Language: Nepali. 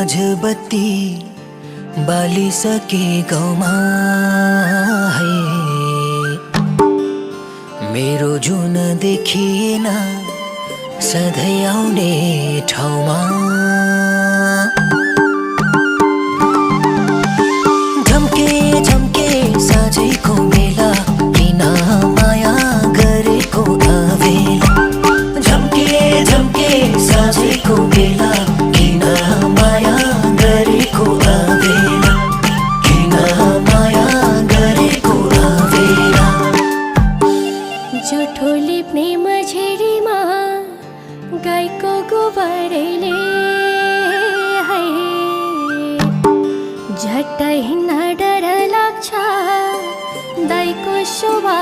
माझ बत्ती बालिसके गाउँमा है। मेरो जुन देखिएन सधैँ आउने ठाउँमा। झम्के झम्के साँझैको बेला किन माया गरेको अवेला। झम्के झम्के साँझैको बेला किन माया गरेको अवेला। किन माया गरेको अवेला। जुठो लिप्ने मझेरीमा गाईको गोबरले है। झट्टै हिँड्न डर लाग्छ दाइको शोभा